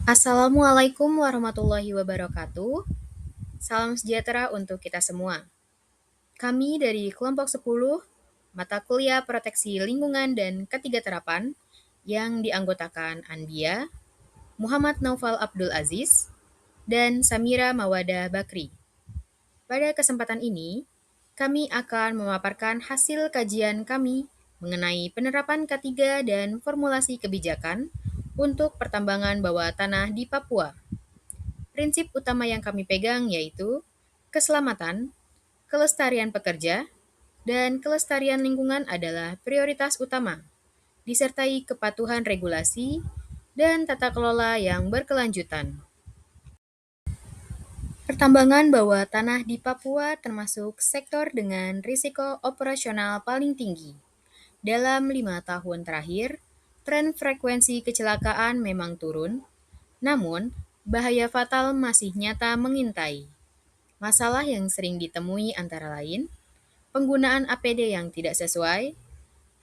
Assalamualaikum warahmatullahi wabarakatuh. Salam sejahtera untuk kita semua. Kami dari kelompok 10, mata kuliah proteksi lingkungan dan ketiga terapan yang dianggotakan Anbia, Muhammad Naufal Abdul Aziz, dan Samira Mawada Bakri. Pada kesempatan ini, kami akan memaparkan hasil kajian kami mengenai penerapan K3 dan formulasi kebijakan untuk pertambangan bawah tanah di Papua. Prinsip utama yang kami pegang yaitu keselamatan, kelestarian pekerja, dan kelestarian lingkungan adalah prioritas utama, disertai kepatuhan regulasi dan tata kelola yang berkelanjutan. Pertambangan bawah tanah di Papua termasuk sektor dengan risiko operasional paling tinggi. Dalam 5 tahun terakhir, tren frekuensi kecelakaan memang turun, namun bahaya fatal masih nyata mengintai. Masalah yang sering ditemui antara lain, penggunaan APD yang tidak sesuai,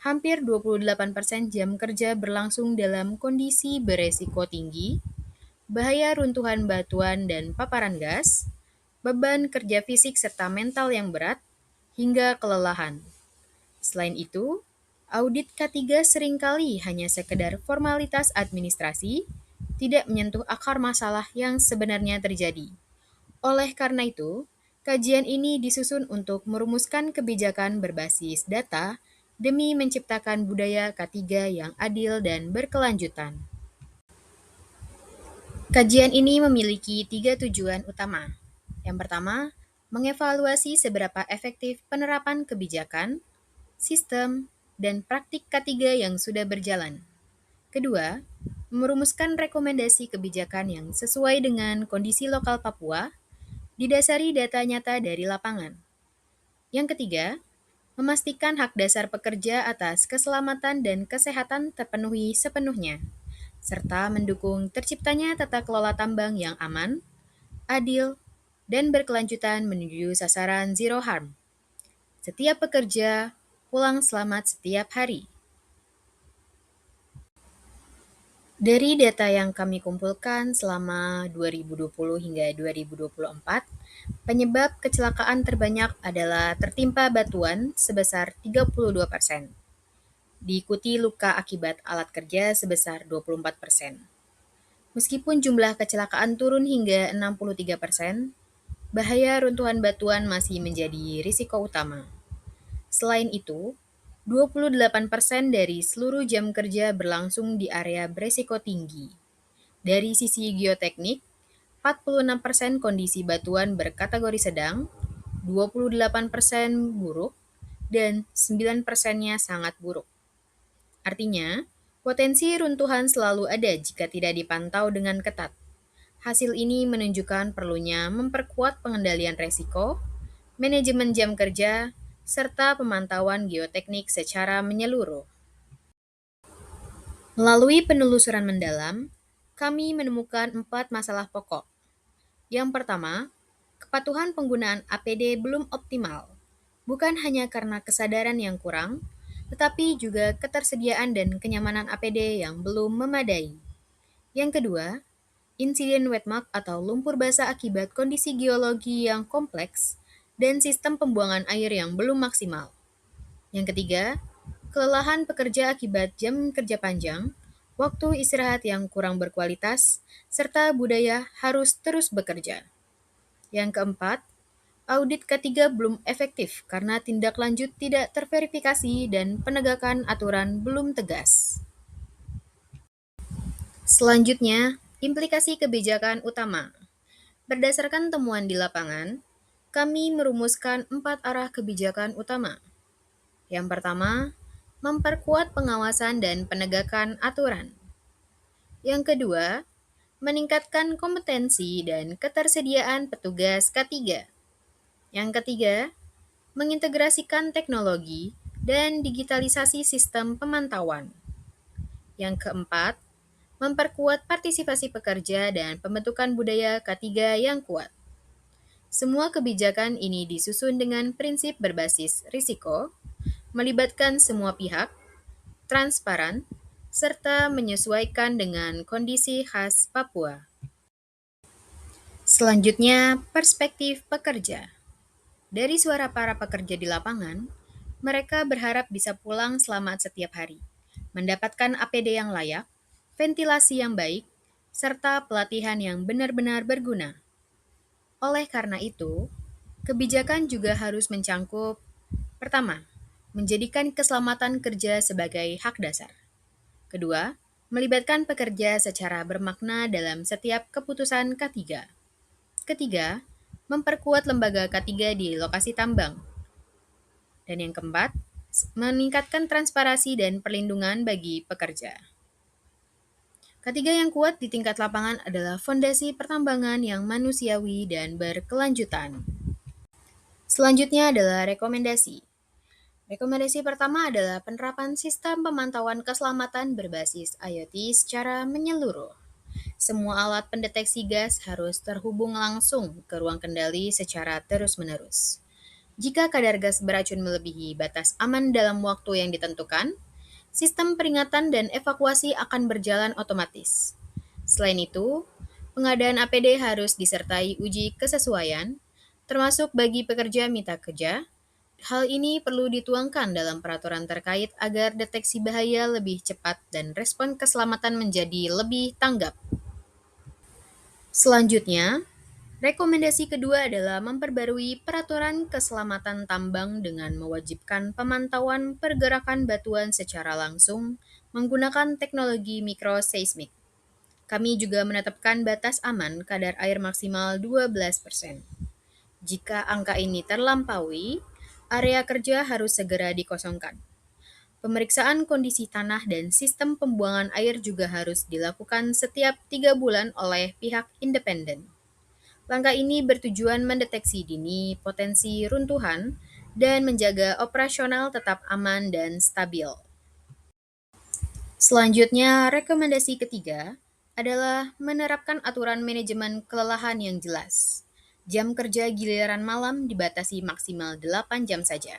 hampir 28% jam kerja berlangsung dalam kondisi beresiko tinggi, bahaya runtuhan batuan dan paparan gas, beban kerja fisik serta mental yang berat, hingga kelelahan. Selain itu, audit K3 seringkali hanya sekedar formalitas administrasi, tidak menyentuh akar masalah yang sebenarnya terjadi. Oleh karena itu, kajian ini disusun untuk merumuskan kebijakan berbasis data demi menciptakan budaya K3 yang adil dan berkelanjutan. Kajian ini memiliki 3 tujuan utama. Yang pertama, mengevaluasi seberapa efektif penerapan kebijakan, sistem, dan praktik K3 yang sudah berjalan. Kedua, merumuskan rekomendasi kebijakan yang sesuai dengan kondisi lokal Papua, didasari data nyata dari lapangan. Yang ketiga, memastikan hak dasar pekerja atas keselamatan dan kesehatan terpenuhi sepenuhnya, serta mendukung terciptanya tata kelola tambang yang aman, adil, dan berkelanjutan menuju sasaran zero harm. Setiap pekerja pulang selamat setiap hari. Dari data yang kami kumpulkan selama 2020 hingga 2024, penyebab kecelakaan terbanyak adalah tertimpa batuan sebesar 32%, diikuti luka akibat alat kerja sebesar 24%. Meskipun jumlah kecelakaan turun hingga 63%, bahaya runtuhan batuan masih menjadi risiko utama. Selain itu, 28% dari seluruh jam kerja berlangsung di area beresiko tinggi. Dari sisi geoteknik, 46% kondisi batuan berkategori sedang, 28% buruk, dan 9%-nya sangat buruk. Artinya, potensi runtuhan selalu ada jika tidak dipantau dengan ketat. Hasil ini menunjukkan perlunya memperkuat pengendalian resiko, manajemen jam kerja, serta pemantauan geoteknik secara menyeluruh. Melalui penelusuran mendalam, kami menemukan 4 masalah pokok. Yang pertama, kepatuhan penggunaan APD belum optimal, bukan hanya karena kesadaran yang kurang, tetapi juga ketersediaan dan kenyamanan APD yang belum memadai. Yang kedua, insiden wetmark atau lumpur basah akibat kondisi geologi yang kompleks dan sistem pembuangan air yang belum maksimal. Yang ketiga, kelelahan pekerja akibat jam kerja panjang, waktu istirahat yang kurang berkualitas, serta budaya harus terus bekerja. Yang keempat, audit K3 belum efektif karena tindak lanjut tidak terverifikasi dan penegakan aturan belum tegas. Selanjutnya, implikasi kebijakan utama. Berdasarkan temuan di lapangan, kami merumuskan 4 arah kebijakan utama. Yang pertama, memperkuat pengawasan dan penegakan aturan. Yang kedua, meningkatkan kompetensi dan ketersediaan petugas K3. Yang ketiga, mengintegrasikan teknologi dan digitalisasi sistem pemantauan. Yang keempat, memperkuat partisipasi pekerja dan pembentukan budaya K3 yang kuat. Semua kebijakan ini disusun dengan prinsip berbasis risiko, melibatkan semua pihak, transparan, serta menyesuaikan dengan kondisi khas Papua. Selanjutnya, perspektif pekerja. Dari suara para pekerja di lapangan, mereka berharap bisa pulang selamat setiap hari, mendapatkan APD yang layak, ventilasi yang baik, serta pelatihan yang benar-benar berguna. Oleh karena itu, kebijakan juga harus mencangkup: pertama, menjadikan keselamatan kerja sebagai hak dasar. Kedua, melibatkan pekerja secara bermakna dalam setiap keputusan K3. Ketiga, memperkuat lembaga K3 di lokasi tambang. Dan yang keempat, meningkatkan transparansi dan perlindungan bagi pekerja. Ketiga yang kuat di tingkat lapangan adalah fondasi pertambangan yang manusiawi dan berkelanjutan. Selanjutnya adalah rekomendasi. Rekomendasi pertama adalah penerapan sistem pemantauan keselamatan berbasis IoT secara menyeluruh. Semua alat pendeteksi gas harus terhubung langsung ke ruang kendali secara terus-menerus. Jika kadar gas beracun melebihi batas aman dalam waktu yang ditentukan, sistem peringatan dan evakuasi akan berjalan otomatis. Selain itu, pengadaan APD harus disertai uji kesesuaian, termasuk bagi pekerja mitra kerja. Hal ini perlu dituangkan dalam peraturan terkait agar deteksi bahaya lebih cepat dan respon keselamatan menjadi lebih tanggap. Selanjutnya, rekomendasi kedua adalah memperbarui peraturan keselamatan tambang dengan mewajibkan pemantauan pergerakan batuan secara langsung menggunakan teknologi mikroseismik. Kami juga menetapkan batas aman kadar air maksimal 12%. Jika angka ini terlampaui, area kerja harus segera dikosongkan. Pemeriksaan kondisi tanah dan sistem pembuangan air juga harus dilakukan setiap 3 bulan oleh pihak independen. Langkah ini bertujuan mendeteksi dini potensi runtuhan dan menjaga operasional tetap aman dan stabil. Selanjutnya, rekomendasi ketiga adalah menerapkan aturan manajemen kelelahan yang jelas. Jam kerja giliran malam dibatasi maksimal 8 jam saja.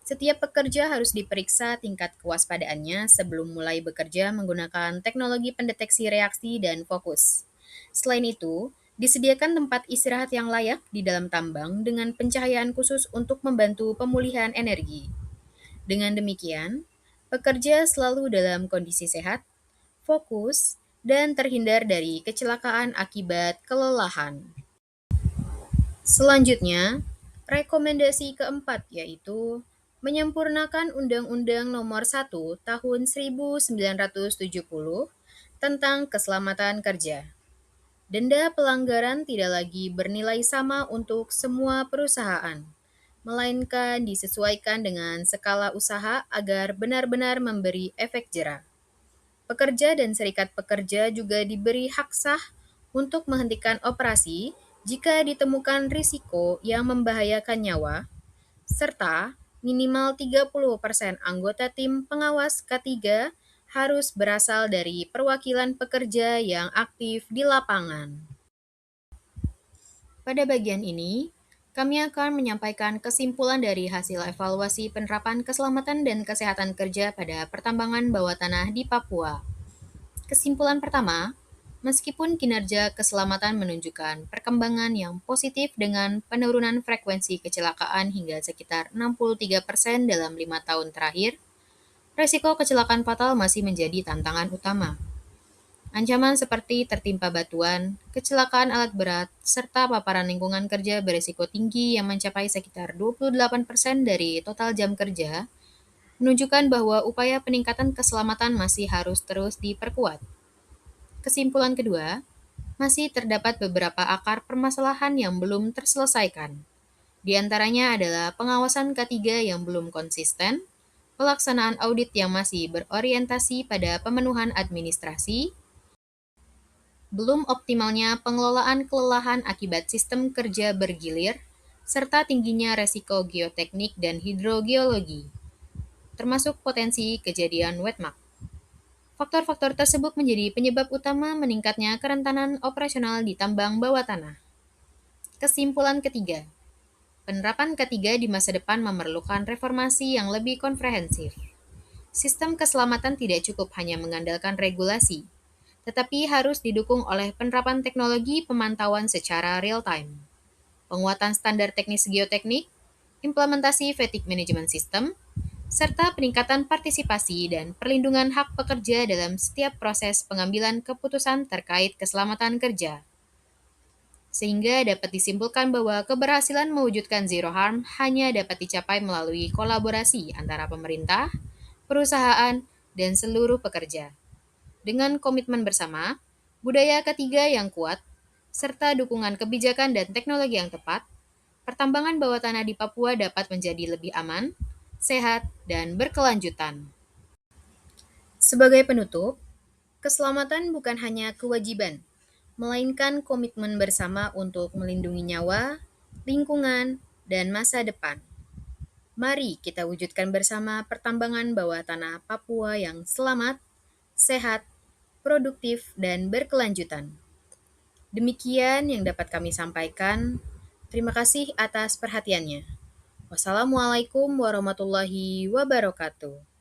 Setiap pekerja harus diperiksa tingkat kewaspadaannya sebelum mulai bekerja menggunakan teknologi pendeteksi reaksi dan fokus. Selain itu, disediakan tempat istirahat yang layak di dalam tambang dengan pencahayaan khusus untuk membantu pemulihan energi. Dengan demikian, pekerja selalu dalam kondisi sehat, fokus, dan terhindar dari kecelakaan akibat kelelahan. Selanjutnya, rekomendasi keempat yaitu menyempurnakan Undang-Undang Nomor 1 Tahun 1970 tentang Keselamatan Kerja. Denda pelanggaran tidak lagi bernilai sama untuk semua perusahaan, melainkan disesuaikan dengan skala usaha agar benar-benar memberi efek jera. Pekerja dan serikat pekerja juga diberi hak sah untuk menghentikan operasi jika ditemukan risiko yang membahayakan nyawa, serta minimal 30% anggota tim pengawas K3 harus berasal dari perwakilan pekerja yang aktif di lapangan. Pada bagian ini, kami akan menyampaikan kesimpulan dari hasil evaluasi penerapan keselamatan dan kesehatan kerja pada pertambangan bawah tanah di Papua. Kesimpulan pertama, meskipun kinerja keselamatan menunjukkan perkembangan yang positif dengan penurunan frekuensi kecelakaan hingga sekitar 63% dalam 5 tahun terakhir, resiko kecelakaan fatal masih menjadi tantangan utama. Ancaman seperti tertimpa batuan, kecelakaan alat berat, serta paparan lingkungan kerja berisiko tinggi yang mencapai sekitar 28% dari total jam kerja, menunjukkan bahwa upaya peningkatan keselamatan masih harus terus diperkuat. Kesimpulan kedua, masih terdapat beberapa akar permasalahan yang belum terselesaikan. Di antaranya adalah pengawasan K3 yang belum konsisten, pelaksanaan audit yang masih berorientasi pada pemenuhan administrasi, belum optimalnya pengelolaan kelelahan akibat sistem kerja bergilir, serta tingginya resiko geoteknik dan hidrogeologi, termasuk potensi kejadian wetmark. Faktor-faktor tersebut menjadi penyebab utama meningkatnya kerentanan operasional di tambang bawah tanah. Kesimpulan ketiga, penerapan K3 di masa depan memerlukan reformasi yang lebih komprehensif. Sistem keselamatan tidak cukup hanya mengandalkan regulasi, tetapi harus didukung oleh penerapan teknologi pemantauan secara real-time, penguatan standar teknis geoteknik, implementasi fatigue management system, serta peningkatan partisipasi dan perlindungan hak pekerja dalam setiap proses pengambilan keputusan terkait keselamatan kerja. Sehingga dapat disimpulkan bahwa keberhasilan mewujudkan zero harm hanya dapat dicapai melalui kolaborasi antara pemerintah, perusahaan, dan seluruh pekerja. Dengan komitmen bersama, budaya ketiga yang kuat, serta dukungan kebijakan dan teknologi yang tepat, pertambangan bawah tanah di Papua dapat menjadi lebih aman, sehat, dan berkelanjutan. Sebagai penutup, keselamatan bukan hanya kewajiban, melainkan komitmen bersama untuk melindungi nyawa, lingkungan, dan masa depan. Mari kita wujudkan bersama pertambangan bawah tanah Papua yang selamat, sehat, produktif, dan berkelanjutan. Demikian yang dapat kami sampaikan. Terima kasih atas perhatiannya. Wassalamualaikum warahmatullahi wabarakatuh.